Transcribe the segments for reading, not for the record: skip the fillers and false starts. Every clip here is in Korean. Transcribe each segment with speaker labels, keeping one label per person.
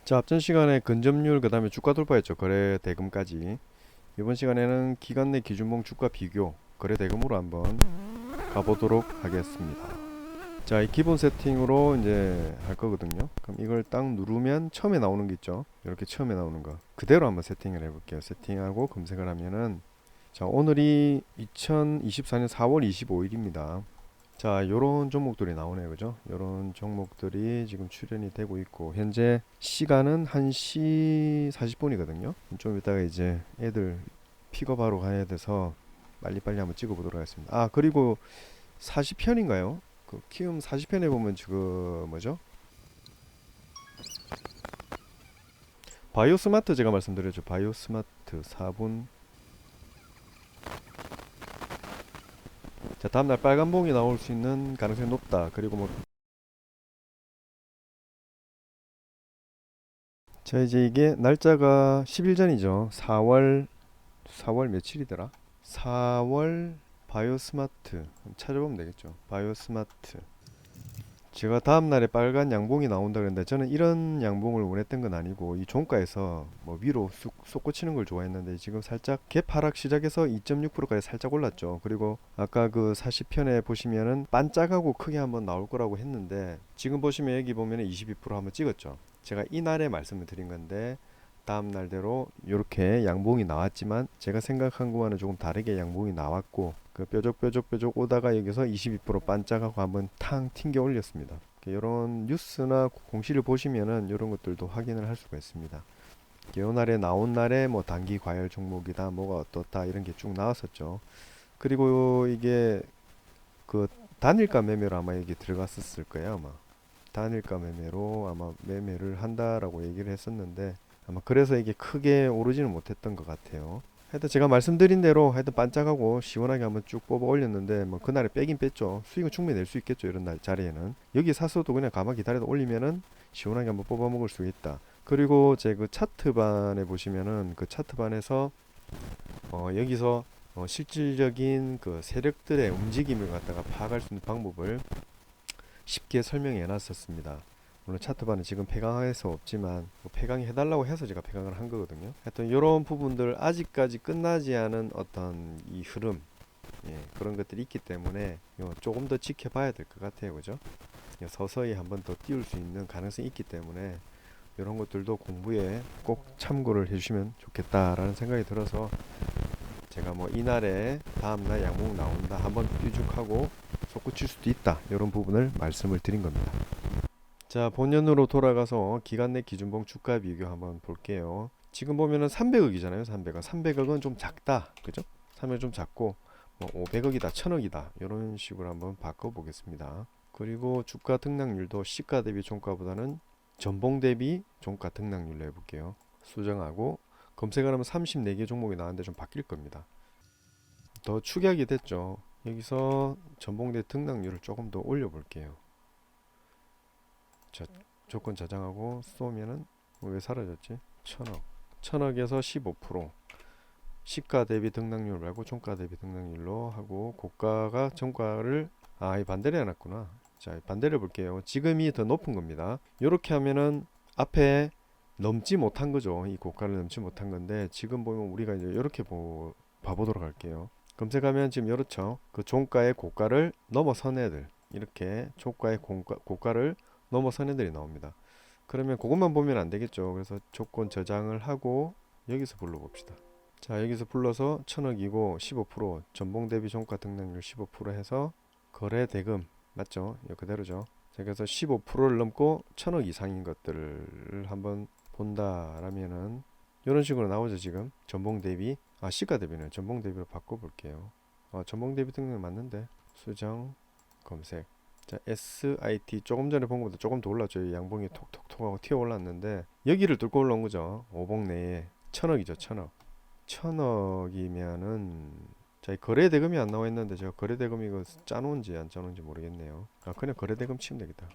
Speaker 1: 자, 앞전 시간에 근접률 그 다음에 주가 돌파했죠. 거래 대금까지. 이번 시간에는 기간 내 기준봉 주가 비교 거래 대금으로 한번 가보도록 하겠습니다. 자, 이 기본 세팅으로 이제 할 거거든요. 그럼 이걸 딱 누르면 처음에 나오는 게 있죠. 이렇게 처음에 나오는 거 그대로 한번 세팅을 해볼게요. 세팅하고 검색을 하면은, 자, 오늘이 2024년 4월 25일입니다. 자, 요런 종목들이 나오네요. 그죠? 요런 종목들이 지금 출연이 되고 있고, 현재 시간은 1시 40분이거든요. 좀 이따가 이제 애들 픽업하러 가야 돼서 빨리빨리 한번 찍어 보도록 하겠습니다. 아, 그리고 40편인가요? 그 키움 40편에 보면 지금 뭐죠? 바이오스마트 제가 말씀드렸죠. 바이오스마트 4분. 자, 다음날 빨간 봉이 나올 수 있는 가능성이 높다. 그리고 뭐, 자, 이제 이게 날짜가 10일 전이죠. 4월 며칠이더라? 4월 바이오스마트 찾아보면 되겠죠. 바이오스마트. 제가 다음날에 빨간 양봉이 나온다 그랬는데, 저는 이런 양봉을 원했던 건 아니고 이 종가에서 뭐 위로 솟구치는 걸 좋아했는데, 지금 살짝 개파락 시작해서 2.6%까지 살짝 올랐죠. 그리고 아까 그 40편에 보시면은 반짝하고 크게 한번 나올 거라고 했는데, 지금 보시면 여기 보면은 22% 한번 찍었죠. 제가 이날에 말씀을 드린 건데, 다음 날대로 이렇게 양봉이 나왔지만 제가 생각한 거와는 조금 다르게 양봉이 나왔고, 그 뾰족뾰족 오다가 여기서 22% 반짝하고 한번 탕 튕겨 올렸습니다. 이런 뉴스나 공시를 보시면은 이런 것들도 확인을 할 수가 있습니다. 이 날에 나온 날에 뭐 단기 과열 종목이다, 뭐가 어떻다, 이런 게 쭉 나왔었죠. 그리고 이게 그 단일가 매매로 아마 여기 들어갔었을 거예요. 아마 단일가 매매로 아마 매매를 한다라고 얘기를 했었는데, 아마 그래서 이게 크게 오르지는 못했던 것 같아요. 하여튼 제가 말씀드린 대로 하여튼 반짝하고 시원하게 한번 쭉 뽑아 올렸는데, 뭐 그날에 빼긴 뺐죠. 수익은 충분히 낼 수 있겠죠. 이런 날 자리에는 여기 샀어도 그냥 가만히 기다려도 올리면은 시원하게 한번 뽑아 먹을 수 있다. 그리고 제 그 차트반에 보시면은, 그 차트반에서 여기서 실질적인 그 세력들의 움직임을 갖다가 파악할 수 있는 방법을 쉽게 설명해 놨었습니다. 물론 차트반은 지금 폐강할 수 없지만 뭐 폐강이 해달라고 해서 제가 폐강을 한 거거든요. 하여튼 이런 부분들 아직까지 끝나지 않은 어떤 이 흐름, 예, 그런 것들이 있기 때문에 조금 더 지켜봐야 될 것 같아요. 그죠? 서서히 한번 더 띄울 수 있는 가능성이 있기 때문에 이런 것들도 공부에 꼭 참고를 해주시면 좋겠다라는 생각이 들어서, 제가 뭐 이날에 다음날 양봉 나온다, 한번 뾰족하고 솟구칠 수도 있다, 이런 부분을 말씀을 드린 겁니다. 자, 본연으로 돌아가서 기간 내 기준봉 주가 비교 한번 볼게요. 지금 보면은 300억이잖아요. 300억. 300억은 좀 작다. 그죠? 300억 좀 작고, 뭐 500억이다, 1000억이다, 이런 식으로 한번 바꿔 보겠습니다. 그리고 주가 등락률도 시가 대비 종가보다는 전봉 대비 종가 등락률로 해볼게요. 수정하고 검색을 하면 34개 종목이 나왔는데 좀 바뀔 겁니다. 더 축약이 됐죠. 여기서 전봉 대 등락률을 조금 더 올려 볼게요. 자, 조건 저장하고 쏘면은 왜 사라졌지? 1000억. 1000억에서 15%. 시가 대비 등락률 말고 종가 대비 등락률로 하고, 고가가 정가를, 이 반대로 해놨구나. 자, 반대로 볼게요. 지금이 더 높은 겁니다. 이렇게 하면은 앞에 넘지 못한 거죠. 이 고가를 넘지 못한 건데, 지금 보면 우리가 이제 이렇게 봐보도록 할게요. 검색하면 지금 이렇죠. 그 종가의 고가를 넘어선 애들, 이렇게 종가의 고가를 넘어선 애들이 나옵니다. 그러면 그것만 보면 안 되겠죠. 그래서 조건 저장을 하고 여기서 불러봅시다. 자, 여기서 불러서 1000억이고 15%, 전봉 대비 종가 등락률 15% 해서 거래 대금 맞죠? 이거 그대로죠. 자, 그래서 15%를 넘고 1000억 이상인 것들을 한번 본다라면은 이런 식으로 나오죠. 지금 전봉 대비, 시가 대비는 전봉 대비로 바꿔볼게요. 전봉 대비 등록 맞는데, 수정 검색. 자, SIT 조금 전에 본 것보다 조금 더 올랐죠. 양봉이 톡톡톡 하고 튀어 올랐는데 여기를 뚫고 올라온 거죠. 5봉 내에 1000억이죠. 1000억. 1000억이면은, 자, 거래 대금이 안 나와 있는데 제가 거래 대금 이거 짜놓은지 안 짜놓은지 모르겠네요. 그냥 거래 대금 치면 되겠다.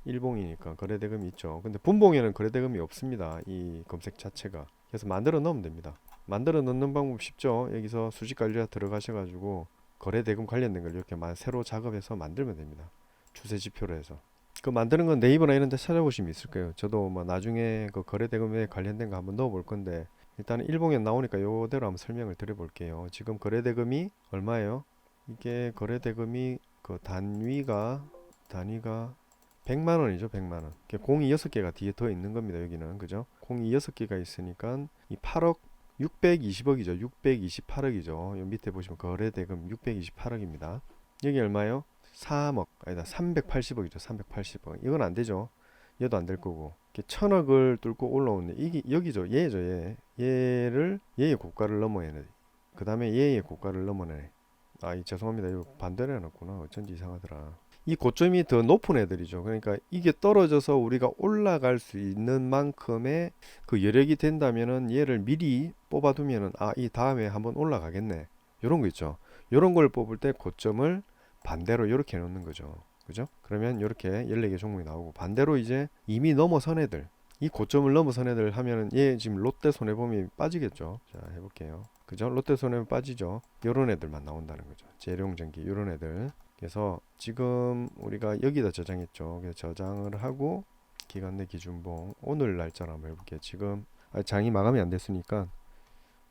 Speaker 1: 일봉이니까 거래 대금이 있죠. 근데 분봉에는 거래 대금이 없습니다. 이 검색 자체가. 그래서 만들어 넣으면 됩니다. 만들어 넣는 방법 쉽죠. 여기서 수직 관리자 들어가셔가지고 거래 대금 관련된 걸 이렇게 새로 작업해서 만들면 됩니다. 추세 지표로 해서. 그 만드는 건 네이버나 이런 데 찾아보시면 있을 거예요. 저도 뭐 나중에 그 거래대금에 관련된 거 한번 넣어 볼 건데 일단은 일봉에 나오니까 요대로 한번 설명을 드려 볼게요. 지금 거래대금이 얼마예요? 이게 거래대금이 그 단위가 100만 원이죠. 100만 원. 공이 6개가 뒤에 더 있는 겁니다. 여기는. 그죠? 공이 6개가 있으니까 이 8억 620억이죠. 628억이죠. 요 밑에 보시면 거래대금 628억입니다. 여기 얼마요? 3억 아니다 380억이죠. 380억. 이건 안 되죠. 얘도 안 될 거고. 1000억을 뚫고 올라오는 이게 여기죠. 얘죠. 얘를 얘의 고가를 넘어야 돼. 그 다음에 얘의 고가를 넘어내. 죄송합니다. 이거 반대로 해놨구나. 어쩐지 이상하더라. 이 고점이 더 높은 애들이죠. 그러니까 이게 떨어져서 우리가 올라갈 수 있는 만큼의 그 여력이 된다면은 얘를 미리 뽑아두면은 이 다음에 한번 올라가겠네. 요런 거 있죠. 요런 걸 뽑을 때 고점을 반대로 이렇게 놓는 거죠. 그죠? 그러면 이렇게 14개 종목이 나오고 반대로 이제 이미 넘어선 애들 이 고점을 넘어선 애들 하면은 얘 지금 롯데 손해보험이 빠지겠죠. 자, 해볼게요. 그죠? 롯데 손해보험 빠지죠. 요런 애들만 나온다는 거죠. 재룡전기 요런 애들. 그래서 지금 우리가 여기다 저장했죠. 그래서 저장을 하고 기간 내 기준봉 오늘 날짜로 한번 해볼게요. 지금 장이 마감이 안 됐으니까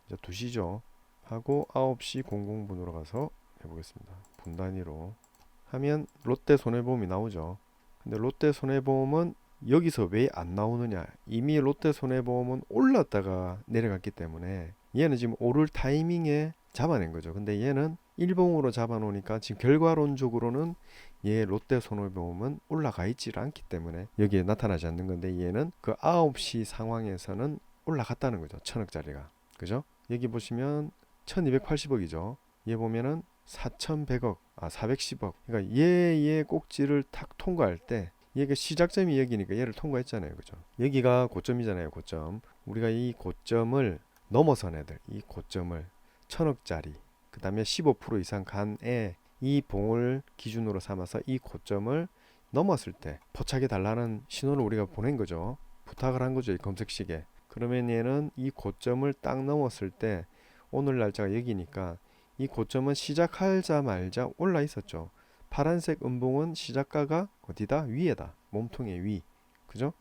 Speaker 1: 이제 2시죠. 하고 9시 00분으로 가서 해보겠습니다. 분 단위로 하면 롯데 손해보험이 나오죠. 근데 롯데 손해보험은 여기서 왜 안 나오느냐? 이미 롯데 손해보험은 올랐다가 내려갔기 때문에 얘는 지금 오를 타이밍에 잡아낸 거죠. 근데 얘는 일봉으로 잡아놓으니까 지금 결과론적으로는 얘 롯데 손해보험은 올라가 있질 않기 때문에 여기에 나타나지 않는 건데 얘는 그 9시 상황에서는 올라갔다는 거죠. 1000억짜리가. 그죠? 여기 보시면 1280억이죠. 얘 보면은 4100억, 410억. 그러니까 얘의 꼭지를 탁 통과할 때 얘가 시작점이 여기니까 얘를 통과했잖아요. 그죠? 여기가 고점이잖아요. 고점. 우리가 이 고점을 넘어선 애들, 이 고점을 1000억짜리, 그 다음에 15% 이상 간에 이 봉을 기준으로 삼아서 이 고점을 넘었을 때 포착해 달라는 신호를 우리가 보낸 거죠. 부탁을 한 거죠. 이 검색식에. 그러면 얘는 이 고점을 딱 넘었을 때 오늘 날짜가 여기니까 이 고점은 시작하자마자 올라 있었죠. 파란색 음봉은 시작가가 어디다? 위에다. 몸통의 위. 그죠?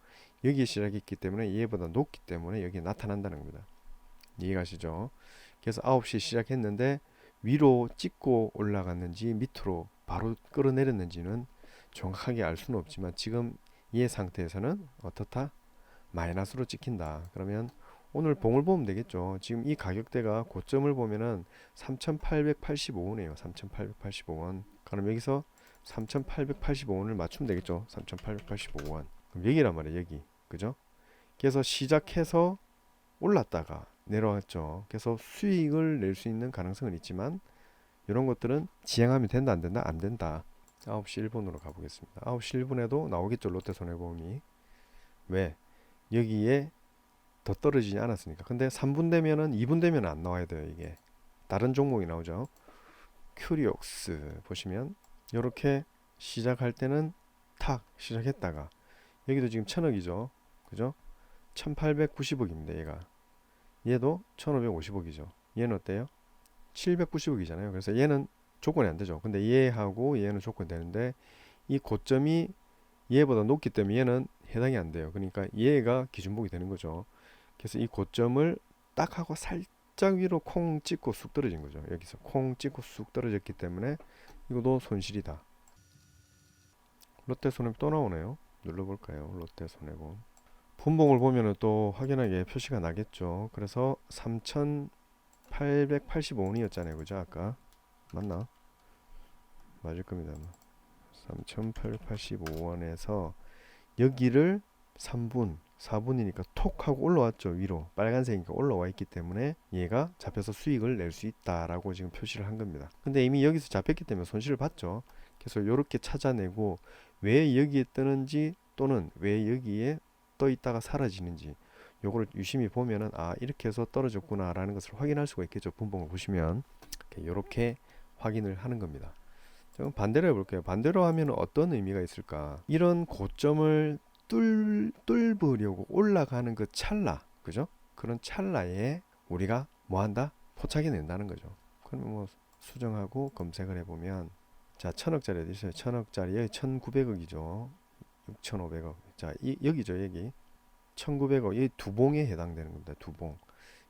Speaker 1: 여기에 시작했기 때문에 얘보다 높기 때문에 여기에 나타난다는 겁니다. 이해가시죠? 그래서 9시 시작했는데 위로 찍고 올라갔는지 밑으로 바로 끌어내렸는지는 정확하게 알 수는 없지만 지금 이 상태에서는 어떻다? 마이너스로 찍힌다. 그러면 오늘 봉을 보면 되겠죠. 지금 이 가격대가 고점을 보면은 3,885원이에요. 3,885원. 그럼 여기서 3,885원을 맞추면 되겠죠. 3,885원. 그럼 여기란 말이에요. 여기. 그죠? 그래서 시작해서 올랐다가 내려왔죠. 그래서 수익을 낼 수 있는 가능성은 있지만 이런 것들은 지향하면 된다 안 된다? 안 된다. 9시 1분으로 가보겠습니다. 9시 1분에도 나오겠죠. 롯데손해보험이. 왜? 여기에 더 떨어지지 않았으니까. 근데 3분 되면은 2분 되면 안 나와야 돼요. 이게 다른 종목이 나오죠. 큐리옥스 보시면 이렇게 시작할 때는 탁 시작했다가 여기도 지금 1000억이죠. 그죠? 1890억입니다. 얘도 1550억이죠. 얘는 어때요? 790억이잖아요. 그래서 얘는 조건이 안 되죠. 근데 얘하고 얘는 조건이 되는데 이 고점이 얘보다 높기 때문에 얘는 해당이 안 돼요. 그러니까 얘가 기준봉이 되는 거죠. 그래서 이 고점을 딱 하고 살짝 위로 콩 찍고 쑥 떨어진 거죠. 여기서 콩 찍고 쑥 떨어졌기 때문에 이것도 손실이다. 롯데손해보험 또 나오네요. 눌러볼까요? 롯데손해보험 분봉을 보면은 또 확연하게 표시가 나겠죠. 그래서 3,885원이었잖아요. 그죠? 아까 맞나? 맞을 겁니다. 3,885원에서 여기를 3분 4분이니까 톡 하고 올라왔죠. 위로 빨간색이니까 올라와 있기 때문에 얘가 잡혀서 수익을 낼 수 있다라고 지금 표시를 한 겁니다. 근데 이미 여기서 잡혔기 때문에 손실을 봤죠. 그래서 이렇게 찾아내고 왜 여기에 뜨는지 또는 왜 여기에 떠 있다가 사라지는지 요거를 유심히 보면은 이렇게 해서 떨어졌구나 라는 것을 확인할 수가 있겠죠. 분봉을 보시면 이렇게 확인을 하는 겁니다. 좀 반대로 해볼게요. 반대로 하면 어떤 의미가 있을까? 이런 고점을 뚫으려고 올라가는 그 찰나, 그죠? 그런 찰나에 우리가 뭐 한다? 포착해 낸다는 거죠. 그럼 뭐 수정하고 검색을 해보면 자 1000억짜리 어디 있어요? 1000억짜리 여기 1900억이죠. 6,500억. 자, 여기죠, 여기. 1,900억. 이 두 봉에 해당되는 겁니다. 두 봉.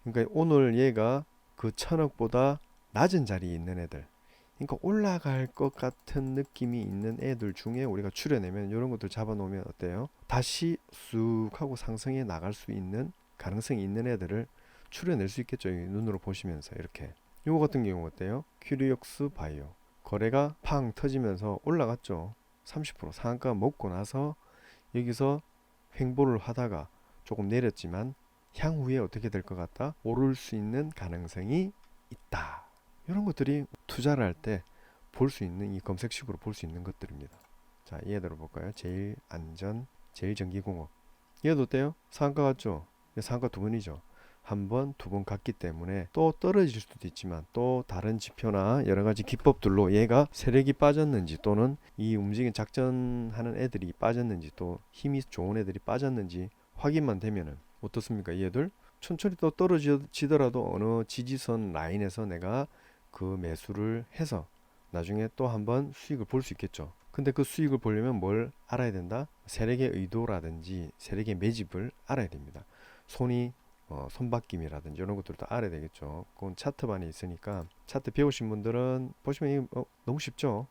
Speaker 1: 그러니까 오늘 얘가 그 1,000억보다 낮은 자리에 있는 애들. 그러니까 올라갈 것 같은 느낌이 있는 애들 중에 우리가 추려내면 이런 것들 잡아놓으면 어때요? 다시 쑥 하고 상승해 나갈 수 있는 가능성이 있는 애들을 추려낼 수 있겠죠. 눈으로 보시면서 이렇게. 이거 같은 경우 어때요? 큐리옥스 바이오. 거래가 팡 터지면서 올라갔죠. 30% 상한가 먹고 나서 여기서 횡보를 하다가 조금 내렸지만 향후에 어떻게 될 것 같다? 오를 수 있는 가능성이 있다. 이런 것들이 투자를 할 때 볼 수 있는 이 검색식으로 볼 수 있는 것들입니다. 자, 얘들을 볼까요? 제일안전, 제일전기공업. 얘도 어때요? 상한가 같죠? 상한가 두 번이죠. 한 번, 두 번 갔기 때문에 또 떨어질 수도 있지만 또 다른 지표나 여러 가지 기법들로 얘가 세력이 빠졌는지 또는 이 움직임 작전하는 애들이 빠졌는지 또 힘이 좋은 애들이 빠졌는지 확인만 되면은 어떻습니까? 얘들 천천히 또 떨어지더라도 어느 지지선 라인에서 내가 그 매수를 해서 나중에 또 한번 수익을 볼 수 있겠죠. 근데 그 수익을 보려면 뭘 알아야 된다? 세력의 의도라든지 세력의 매집을 알아야 됩니다. 손바뀜이라든지 이런 것들도 알아야 되겠죠. 그건 차트반에 있으니까 차트 배우신 분들은 보시면 너무 쉽죠.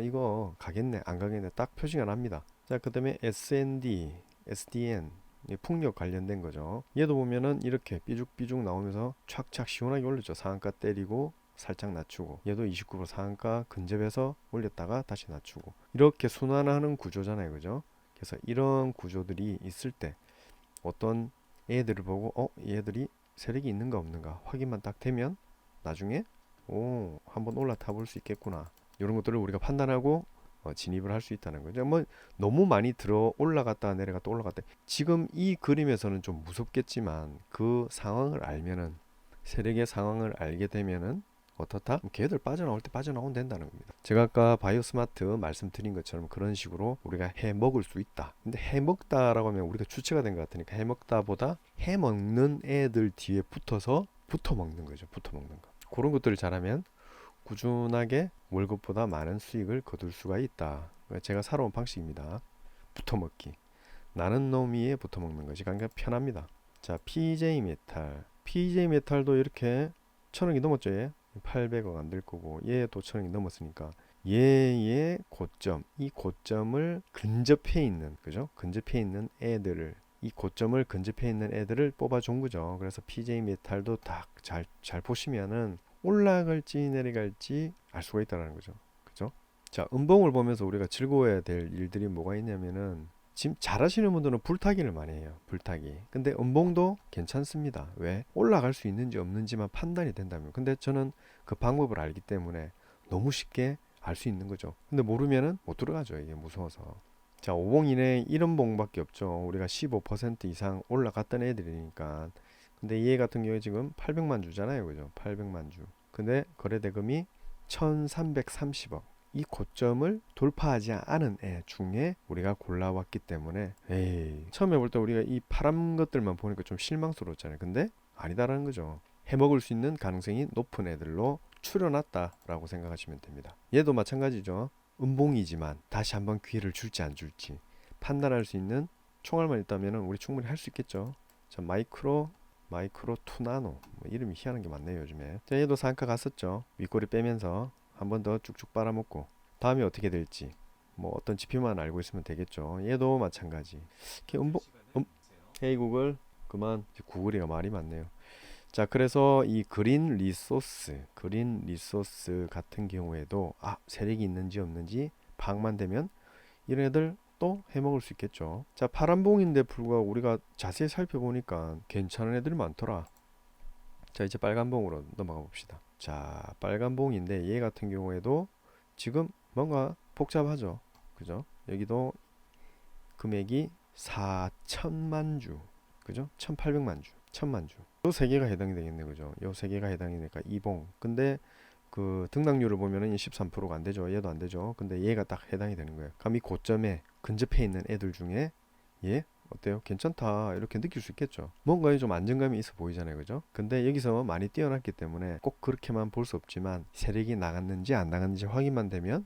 Speaker 1: 이거 가겠네 안 가겠네 딱 표시가 납니다. 자, 그 다음에 SND, SDN 풍력 관련된 거죠. 얘도 보면은 이렇게 삐죽삐죽 나오면서 착착 시원하게 올렸죠. 상한가 때리고 살짝 낮추고 얘도 29% 상한가 근접해서 올렸다가 다시 낮추고 이렇게 순환하는 구조잖아요. 그죠? 그래서 이런 구조들이 있을 때 어떤 애들을 보고 얘들이 세력이 있는가 없는가 확인만 딱 되면 나중에 한번 올라타 볼 수 있겠구나. 이런 것들을 우리가 판단하고 진입을 할 수 있다는 거죠. 뭐 너무 많이 들어 올라갔다 내려갔다 올라갔다. 지금 이 그림에서는 좀 무섭겠지만 그 상황을 알면은 세력의 상황을 알게 되면은 어떻다? 걔들 빠져나올 때 빠져나오면 된다는 겁니다. 제가 아까 바이오스마트 말씀드린 것처럼 그런 식으로 우리가 해 먹을 수 있다. 근데 해 먹다라고 하면 우리가 주체가 된 것 같으니까 해 먹다보다 해 먹는 애들 뒤에 붙어서 붙어 먹는 거죠. 붙어 먹는 거. 그런 것들을 잘하면 꾸준하게 월급보다 많은 수익을 거둘 수가 있다. 제가 살아온 방식입니다. 붙어 먹기. 나는 놈이에 붙어 먹는 것이 그러니까 편합니다. 자, PJ 메탈. PJ 메탈도 이렇게 1,000억이 넘었죠. 얘 800억 안 될 거고 얘도 1,000억이 넘었으니까 얘의 고점, 이 고점을 근접해 있는 그죠? 근접해 있는 애들을 이 고점을 근접해 있는 애들을 뽑아준 거죠. 그래서 PJ 메탈도 딱 잘 보시면은 올라갈지 내려갈지 알 수가 있다는 거죠. 그죠? 자, 음봉을 보면서 우리가 즐거워야 될 일들이 뭐가 있냐면은 지금 잘하시는 분들은 불타기를 많이 해요. 불타기. 근데 음봉도 괜찮습니다. 왜? 올라갈 수 있는지 없는지만 판단이 된다면. 근데 저는 그 방법을 알기 때문에 너무 쉽게 알 수 있는 거죠. 근데 모르면은 못 들어가죠. 이게 무서워서. 자, 5봉 이내 이런 봉밖에 없죠. 우리가 15% 이상 올라갔던 애들이니까. 근데 얘 같은 경우에 지금 800만 주잖아요. 그죠? 800만 주. 근데 거래대금이 1330억. 이 고점을 돌파하지 않은 애 중에 우리가 골라왔기 때문에 처음에 볼 때 우리가 이 파란 것들만 보니까 좀 실망스러웠잖아요. 근데 아니다라는 거죠. 해먹을 수 있는 가능성이 높은 애들로 추려놨다라고 생각하시면 됩니다. 얘도 마찬가지죠. 음봉이지만 다시 한번 기회를 줄지 안 줄지 판단할 수 있는 총알만 있다면 우리 충분히 할 수 있겠죠. 자, 마이크로 투나노 뭐 이름이 희한한 게 많네요 요즘에. 자, 얘도 상한가 갔었죠. 윗꼬리 빼면서 한 번 더 쭉쭉 빨아먹고 다음에 어떻게 될지 뭐 어떤 지표만 알고 있으면 되겠죠. 얘도 마찬가지. 이렇게 헤이 구글 그만. 구글이가 말이 많네요. 자, 그래서 이 그린 리소스 같은 경우에도 세력이 있는지 없는지 파악만 되면 이런 애들 또 해먹을 수 있겠죠. 자, 파란봉인데 불구하고 우리가 자세히 살펴보니까 괜찮은 애들이 많더라. 자, 이제 빨간봉으로 넘어가 봅시다. 자, 빨간봉인데 얘 같은 경우에도 지금 뭔가 복잡하죠. 그죠? 여기도 금액이 4천만 주. 그죠? 1800만 주. 1000만 주. 요 세 개가 해당이 되겠네. 그죠? 요 세 개가 해당이 되니까 이봉. 근데 그 등락률을 보면은 13%가 안 되죠. 얘도 안 되죠. 근데 얘가 딱 해당이 되는 거예요. 그럼 이 고점에 근접해 있는 애들 중에 얘 어때요? 괜찮다 이렇게 느낄 수 있겠죠. 뭔가 좀 안정감이 있어 보이잖아요. 그죠? 근데 여기서 많이 뛰어났기 때문에 꼭 그렇게만 볼 수 없지만 세력이 나갔는지 안 나갔는지 확인만 되면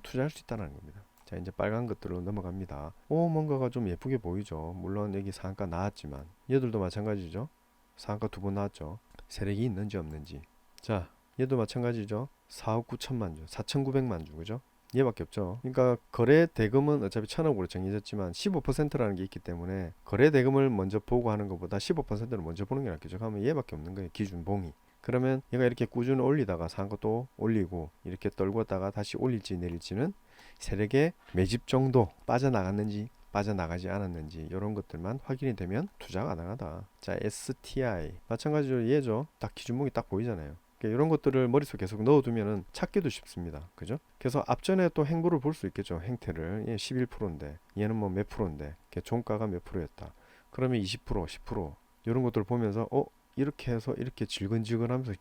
Speaker 1: 투자할 수 있다는 겁니다. 자, 이제 빨간 것들로 넘어갑니다. 뭔가가 좀 예쁘게 보이죠. 물론 여기 상한가 나왔지만 얘들도 마찬가지죠. 상한가 두 번 나왔죠. 세력이 있는지 없는지. 자, 얘도 마찬가지죠. 4억 9천만 주, 4,900만 주, 그죠? 얘밖에 없죠. 그러니까 거래 대금은 어차피 1,000억으로 정해졌지만 15%라는 게 있기 때문에 거래 대금을 먼저 보고 하는 것보다 15%를 먼저 보는 게 낫겠죠. 그러면 얘밖에 없는 거예요. 기준봉이. 그러면 얘가 이렇게 꾸준히 올리다가 상한가 또 올리고 이렇게 떨궜다가 다시 올릴지 내릴지는 세력의 매집 정도 빠져나갔는지 빠져나가지 않았는지 이런 것들만 확인이 되면 투자가 가능하다. 자, STI 마찬가지로 얘죠. 딱 기준봉이 딱 보이잖아요. 이런 것들을 머릿속에 계속 넣어두면은 찾기도 쉽습니다. 그죠? 그래서 앞전에 또 행보를 볼 수 있겠죠. 행태를. 얘 11%인데 얘는 뭐 몇 프로인데 종가가 몇 프로였다. 그러면 20%, 10% 이런 것들을 보면서 이렇게 해서 이렇게 질근질근하면서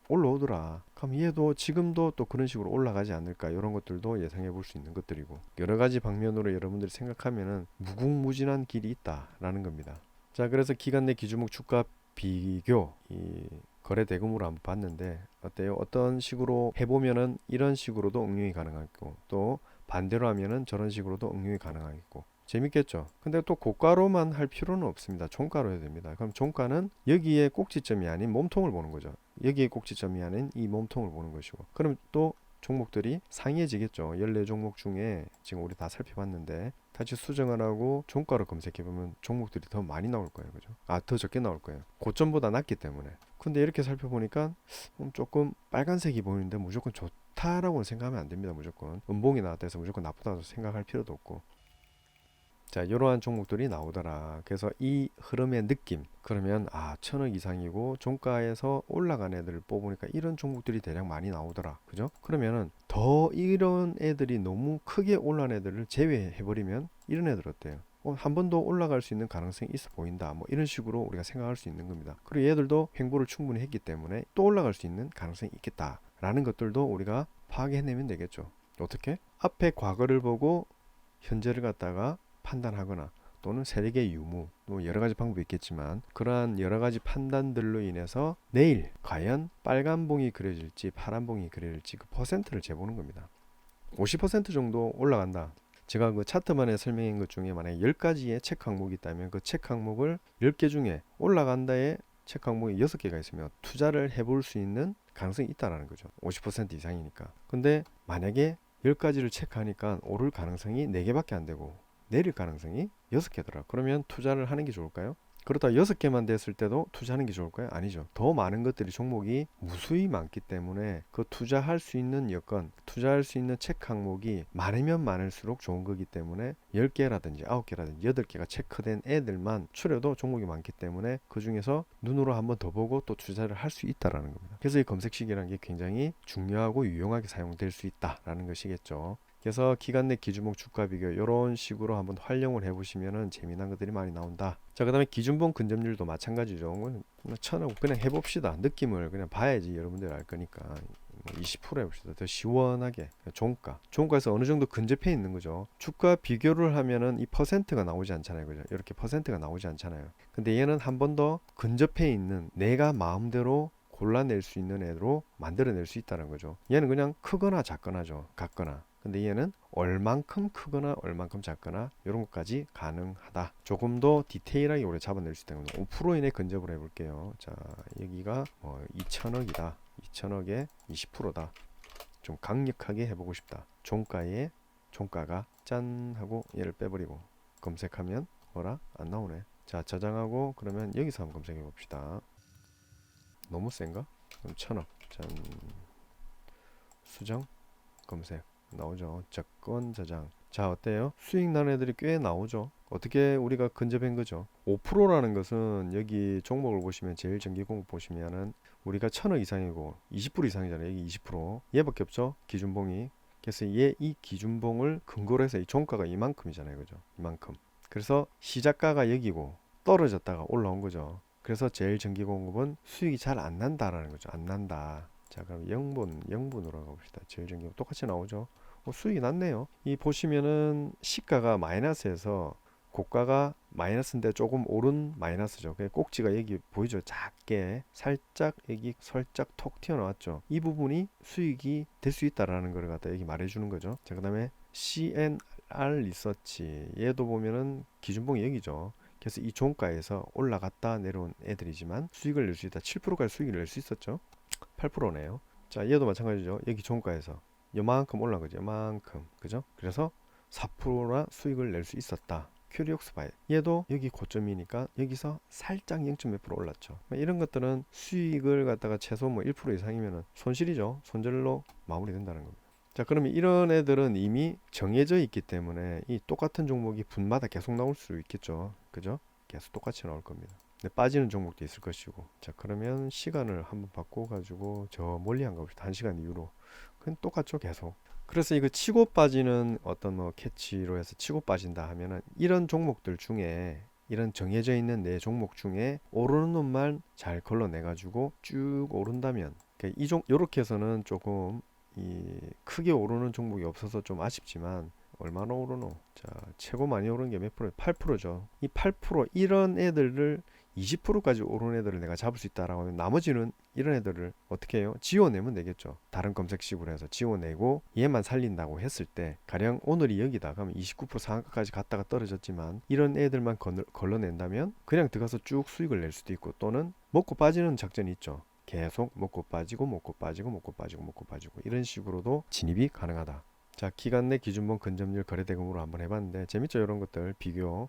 Speaker 1: 올라오더라. 그럼 얘도 지금도 또 그런 식으로 올라가지 않을까? 이런 것들도 예상해 볼 수 있는 것들이고 여러 가지 방면으로 여러분들이 생각하면은 무궁무진한 길이 있다라는 겁니다. 자, 그래서 기간 내 기준목 주가 비교 이 거래 대금으로 한번 봤는데 어때요? 어떤 식으로 해보면은 이런 식으로도 응용이 가능하고 또 반대로 하면은 저런 식으로도 응용이 가능하겠고 재밌겠죠. 근데 또 고가로만 할 필요는 없습니다. 종가로 해야 됩니다. 그럼 종가는 여기에 꼭지점이 아닌 몸통을 보는 거죠. 여기에 꼭지점이 아닌 이 몸통을 보는 것이고 그럼 또 종목들이 상이해지겠죠. 14종목 중에 지금 우리 다 살펴봤는데 다시 수정을 하고 종가로 검색해보면 종목들이 더 많이 나올 거예요. 그죠? 더 적게 나올 거예요. 고점보다 낮기 때문에. 근데 이렇게 살펴보니까 조금 빨간색이 보이는데 무조건 좋다라고 생각하면 안 됩니다. 무조건 음봉이 나왔다 해서 무조건 나쁘다고 생각할 필요도 없고 자, 이러한 종목들이 나오더라. 그래서 이 흐름의 느낌 그러면 1,000억 이상이고 종가에서 올라간 애들을 뽑으니까 이런 종목들이 대략 많이 나오더라. 그죠? 그러면은 더 이런 애들이 너무 크게 올라간 애들을 제외해버리면 이런 애들 어때요? 한 번 더 올라갈 수 있는 가능성이 있어 보인다. 뭐 이런 식으로 우리가 생각할 수 있는 겁니다. 그리고 얘들도 횡보를 충분히 했기 때문에 또 올라갈 수 있는 가능성이 있겠다라는 것들도 우리가 파악해내면 되겠죠. 어떻게? 앞에 과거를 보고 현재를 갖다가 판단하거나 또는 세력의 유무 또 여러 가지 방법이 있겠지만 그러한 여러 가지 판단들로 인해서 내일 과연 빨간 봉이 그려질지 파란 봉이 그려질지 그 퍼센트를 재보는 겁니다. 50% 정도 올라간다. 제가 그 차트만에 설명한 것 중에 만약에 10가지의 체크 항목이 있다면 그 체크 항목을 10개 중에 올라간다에 체크 항목이 6개가 있으면 투자를 해볼 수 있는 가능성이 있다는 거죠. 50% 이상이니까. 근데 만약에 10가지를 체크하니까 오를 가능성이 4개밖에 안 되고 내릴 가능성이 6개더라. 그러면 투자를 하는 게 좋을까요? 그렇다 6개만 됐을 때도 투자하는 게 좋을까요? 아니죠. 더 많은 것들이 종목이 무수히 많기 때문에 그 투자할 수 있는 여건, 투자할 수 있는 체크 항목이 많으면 많을수록 좋은 거기 때문에 10개라든지 9개라든지 8개가 체크된 애들만 추려도 종목이 많기 때문에 그 중에서 눈으로 한번 더 보고 또 투자를 할 수 있다라는 겁니다. 그래서 이 검색식이라는 게 굉장히 중요하고 유용하게 사용될 수 있다라는 것이겠죠. 그래서 기간 내 기준봉 주가 비교 이런 식으로 한번 활용을 해보시면은 재미난 것들이 많이 나온다. 자, 그 다음에 기준봉 근접률도 마찬가지죠. 1,000원 그냥 해봅시다. 느낌을 그냥 봐야지 여러분들 알 거니까 20% 해봅시다. 더 시원하게 종가에서 어느 정도 근접해 있는 거죠. 주가 비교를 하면은 이 퍼센트가 나오지 않잖아요. 그죠? 이렇게 퍼센트가 나오지 않잖아요. 근데 얘는 한 번 더 근접해 있는 내가 마음대로 골라낼 수 있는 애로 만들어낼 수 있다는 거죠. 얘는 그냥 크거나 작거나죠. 같거나. 근데 얘는 얼만큼 크거나 얼만큼 작거나 이런 것까지 가능하다. 조금 더 디테일하게 우리가 잡아낼 수 있다는 거죠. 5% 이내 근접을 해볼게요. 자, 여기가 2,000억이다. 2,000억에 20%다. 좀 강력하게 해보고 싶다. 종가가 짠 하고 얘를 빼버리고 검색하면 뭐라? 안 나오네. 자, 저장하고 그러면 여기서 한번 검색해 봅시다. 너무 센가? 그럼 1,000억. 짠. 수정 검색. 나오죠. 적건 저장. 자, 어때요? 수익 난 애들이 꽤 나오죠. 어떻게 우리가 근접한 거죠? 5%라는 것은 여기 종목을 보시면 제일 정기공급 보시면은 우리가 1,000억 이상이고 20% 이상이잖아요. 여기 20%. 얘밖에 없죠. 기준봉이. 그래서 이 기준봉을 근거로 해서 이 종가가 이만큼이잖아요. 그죠? 이만큼. 그래서 시작가가 여기고 떨어졌다가 올라온 거죠. 그래서 제일 정기공급은 수익이 잘 안 난다라는 거죠. 안 난다. 자, 그럼 0분으로 가봅시다. 제일 정기공급 똑같이 나오죠. 수익이 낮네요. 이 보시면은 시가가 마이너스에서 고가가 마이너스인데 조금 오른 마이너스죠. 꼭지가 여기 보이죠? 작게 살짝 여기 살짝 톡 튀어나왔죠. 이 부분이 수익이 될 수 있다라는 걸 갖다 여기 말해주는 거죠. 자, 그다음에 CN R 리서치 얘도 보면은 기준봉이 여기죠. 그래서 이 종가에서 올라갔다 내려온 애들이지만 수익을 낼 수 있다. 7%까지 수익을 낼 수 있었죠. 8%네요. 자, 얘도 마찬가지죠. 여기 종가에서 요만큼 올라간 거죠. 요만큼. 그죠? 그래서 4%나 수익을 낼 수 있었다. 큐리옥스 바이. 얘도 여기 고점이니까 여기서 살짝 0. 몇 프로 올랐죠. 이런 것들은 수익을 갖다가 최소 뭐 1% 이상이면은 손실이죠. 손절로 마무리된다는 겁니다. 자, 그러면 이런 애들은 이미 정해져 있기 때문에 이 똑같은 종목이 분마다 계속 나올 수 있겠죠. 그죠? 계속 똑같이 나올 겁니다. 근데 빠지는 종목도 있을 것이고. 자, 그러면 시간을 한번 바꿔 가지고 저 멀리 한 가봅시다. 1시간 이후로. 그건 똑같죠, 계속. 그래서 이거 치고 빠지는 어떤 뭐 캐치로 해서 치고 빠진다 하면은 이런 종목들 중에 이런 정해져 있는 네 종목 중에 오르는 놈만 잘 걸러내 가지고 쭉 오른다면 요렇게 해서는 조금 이 크게 오르는 종목이 없어서 좀 아쉽지만 얼마나 오르노? 자, 최고 많이 오른 게 몇 프로? 8%죠. 이 8% 이런 애들을 20%까지 오른 애들을 내가 잡을 수 있다라고 하면 나머지는 이런 애들을 어떻게 해요? 지워내면 되겠죠. 다른 검색식으로 해서 지워내고 얘만 살린다고 했을 때 가령 오늘이 여기다 그러면 29% 상한가까지 갔다가 떨어졌지만 이런 애들만 걸러낸다면 그냥 들어가서 쭉 수익을 낼 수도 있고 또는 먹고 빠지는 작전이 있죠. 계속 먹고 빠지고 먹고 빠지고 먹고 빠지고 먹고 빠지고 이런 식으로도 진입이 가능하다. 자, 기간 내 기준봉 근접률 거래대금으로 한번 해봤는데 재밌죠? 이런 것들 비교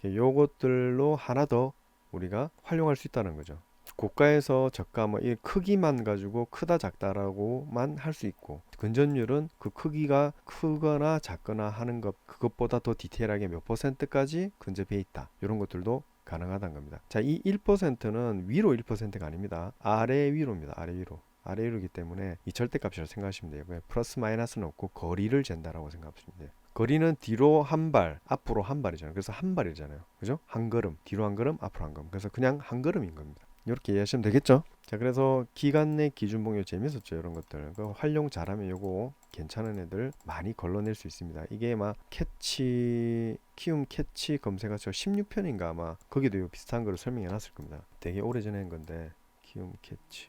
Speaker 1: 요것들로 하나 더 우리가 활용할 수 있다는 거죠. 고가에서 저가 뭐 이 크기만 가지고 크다 작다라고만 할 수 있고 근접률은 그 크기가 크거나 작거나 하는 것 그것보다 더 디테일하게 몇 %까지 근접해 있다. 이런 것들도 가능하다는 겁니다. 자, 이 1%는 위로 1%가 아닙니다. 아래 위로입니다. 아래 위로. 아래 위로이기 때문에 이 절대값이라고 생각하시면 돼요. 플러스 마이너스는 없고 거리를 잰다라고 생각하시면 돼요. 거리는 뒤로 한 발, 앞으로 한 발이잖아요. 그래서 한 발이잖아요. 그죠? 한 걸음, 뒤로 한 걸음, 앞으로 한 걸음. 그래서 그냥 한 걸음인 겁니다. 이렇게 이해하시면 되겠죠? 자, 그래서 기간 내 기준봉이 재밌었죠. 이런 것들. 그 활용 잘하면 요거 괜찮은 애들 많이 걸러낼 수 있습니다. 이게 막 캐치, 키움 캐치 검색하셔 16편인가 아마 거기도 비슷한 거를 설명해 놨을 겁니다. 되게 오래전에 한 건데 키움 캐치.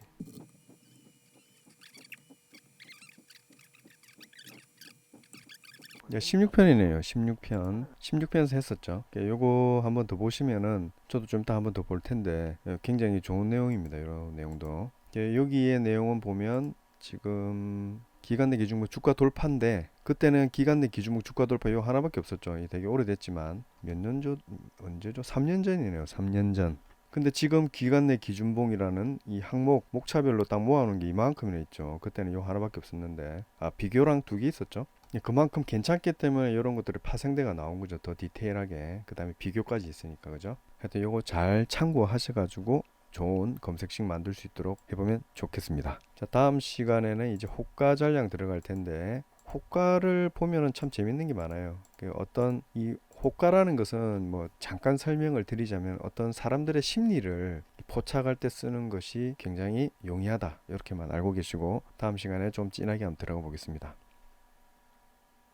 Speaker 1: 16편이네요. 16편. 16편에서 했었죠. 요거 한번 더 보시면은 저도 좀 이따 한번 더 볼 텐데 굉장히 좋은 내용입니다. 이런 내용도. 여기에 내용은 보면 지금 기간 내 기준목 주가 돌파인데 그때는 기간 내 기준목 주가 돌파 요 하나밖에 없었죠. 되게 오래됐지만 몇 년 전 언제죠? 3년 전이네요. 3년 전. 근데 지금 기간 내 기준봉이라는 이 항목 목차별로 딱 모아놓은 게 이만큼이나 있죠. 그때는 요 하나밖에 없었는데 비교랑 두 개 있었죠. 그만큼 괜찮기 때문에 이런 것들이 파생대가 나온 거죠. 더 디테일하게. 그 다음에 비교까지 있으니까. 그죠? 하여튼 요거 잘 참고하셔가지고 좋은 검색식 만들 수 있도록 해보면 좋겠습니다. 자, 다음 시간에는 이제 호가 전략 들어갈 텐데 호가를 보면은 참 재밌는 게 많아요. 어떤 이 호가라는 것은 뭐 잠깐 설명을 드리자면 어떤 사람들의 심리를 포착할 때 쓰는 것이 굉장히 용이하다. 이렇게만 알고 계시고 다음 시간에 좀 진하게 한번 들어가 보겠습니다.